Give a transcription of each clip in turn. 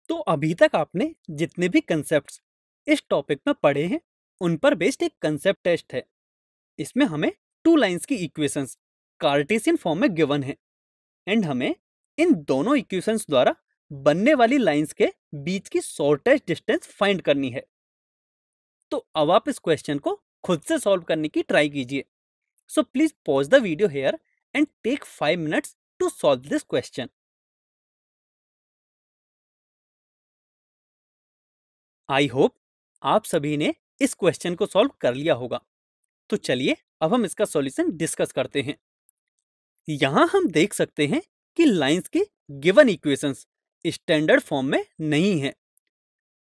तो अभी तक आपने जितने भी कंसेप्ट्स इस टॉपिक में पढ़े हैं उन पर बेस्ड एक कंसेप्ट टेस्ट है। इसमें हमें टू लाइंस की इक्वेशंस कार्टेशियन फॉर्म में गिवन है एंड हमें इन दोनों इक्वेशंस द्वारा बनने वाली लाइंस के बीच की शॉर्टेस्ट डिस्टेंस फाइंड करनी है। तो अब आप इस क्वेश्चन को खुद से सॉल्व करने की ट्राई कीजिए। So please pause the video here and take 5 minutes to solve this question. I hope आप सभी ने इस क्वेश्चन को सॉल्व कर लिया होगा। तो चलिए अब हम इसका सॉल्यूशन डिस्कस करते हैं। यहां हम देख सकते हैं कि लाइंस की गिवन इक्वेशंस स्टैंडर्ड फॉर्म में नहीं है।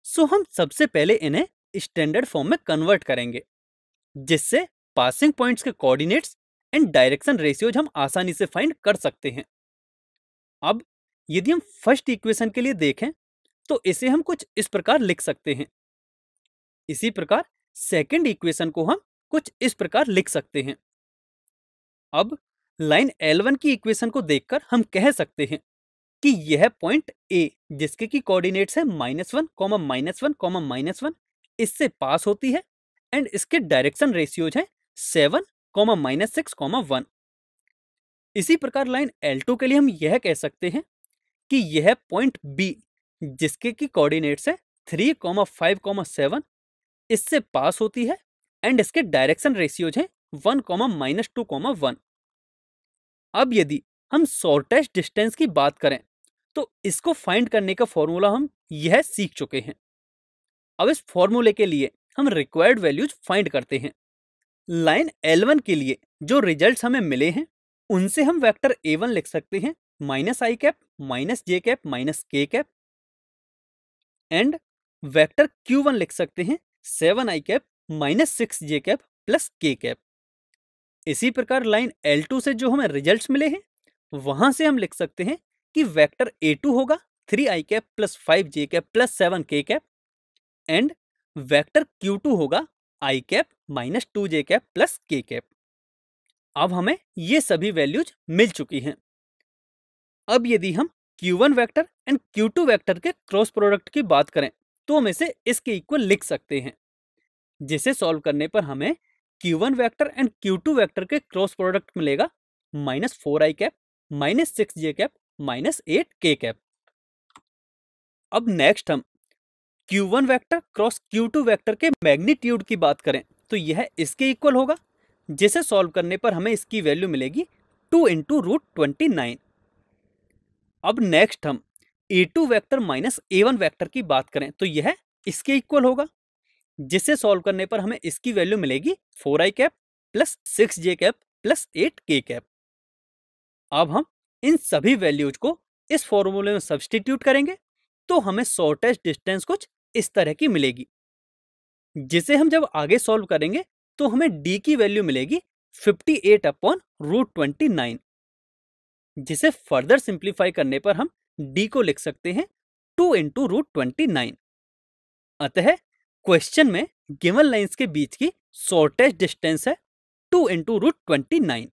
सो हम सबसे पहले इन्हें स्टैंडर्ड फॉर्म में कन्वर्ट करेंगे, जिससे पासिंग पॉइंट्स के कोऑर्डिनेट्स एंड डायरेक्शन रेशियोज हम आसानी से फाइंड कर सकते हैं। अब यदि हम फर्स्ट इक्वेशन के लिए देखें तो इसे हम कुछ इस प्रकार लिख सकते हैं। इसी प्रकार सेकंड इक्वेशन को हम कुछ इस प्रकार लिख सकते हैं। अब लाइन L1 की इक्वेशन को देखकर हम कह सकते हैं कि यह पॉइंट A जिसके की कोऑर्डिनेट्स है -1, -1, इससे पास होती है एंड इसके डायरेक्शन रेशियोज हैं 7, -6, 1। इसी प्रकार लाइन L2 के लिए हम यह कह सकते हैं कि यह पॉइंट B जिसके की कोऑर्डिनेट्स है 3, 5, 7 इससे पास होती है एंड इसके डायरेक्शन रेशियोज हैं 1, -2, 1। अब यदि हम शॉर्टेस्ट डिस्टेंस की बात करें तो इसको फाइंड करने का फॉर्मूला हम यह सीख चुके हैं। अब इस फॉर्मूले के लिए हम रिक्वायर्ड वैल्यूज फाइंड करते हैं। लाइन L1 के लिए जो रिजल्ट्स हमें मिले हैं उनसे हम वेक्टर A1 लिख सकते हैं -i cap, -j cap, -k cap and vector Q1 लिख सकते हैं 7i cap, -6j cap plus k cap. इसी प्रकार लाइन L2 से जो हमें रिजल्ट्स मिले हैं वहां से हम लिख सकते हैं कि वेक्टर A2 होगा 3i cap plus 5j cap plus 7k cap and vector Q2 होगा i cap -2j cap plus k cap. अब हमें ये सभी वैल्यूज मिल चुकी हैं। अब यदि हम Q1 vector and Q2 vector के क्रॉस प्रोडक्ट की बात करें तो हम इसे इसके इक्वल लिख सकते हैं, जिसे सॉल्व करने पर हमें Q1 vector and Q2 vector के क्रॉस प्रोडक्ट मिलेगा -4i cap, -6j cap, -8k cap. अब नेक्स्ट हम Q1 vector cross Q2 vector के मैग्नीट्यूड की बात करें तो यह इसके इक्वल होगा, जिसे सॉल्व करने पर हमें इसकी वैल्यू मिलेगी 2 × √29। अब नेक्स्ट हम A2 वेक्टर -A1 वेक्टर की बात करें तो यह इसके इक्वल होगा, जिसे सॉल्व करने पर हमें इसकी वैल्यू मिलेगी 4i cap plus 6j cap plus 8k cap. अब हम इन सभी वैल्यूज को इस फॉर्मूले में सब्स्टिट्यूट करेंगे तो हमें शॉर्टेस्ट डिस्टेंस कुछ इस तरह की मिलेगी, जिसे हम जब आगे सॉल्व करेंगे तो हमें d की वैल्यू मिलेगी 58/√29, जिसे फर्दर सिंप्लीफाई करने पर हम d को लिख सकते हैं 2 × √29। अतः क्वेश्चन में गिवन लाइंस के बीच की शॉर्टेस्ट डिस्टेंस है 2 × √29।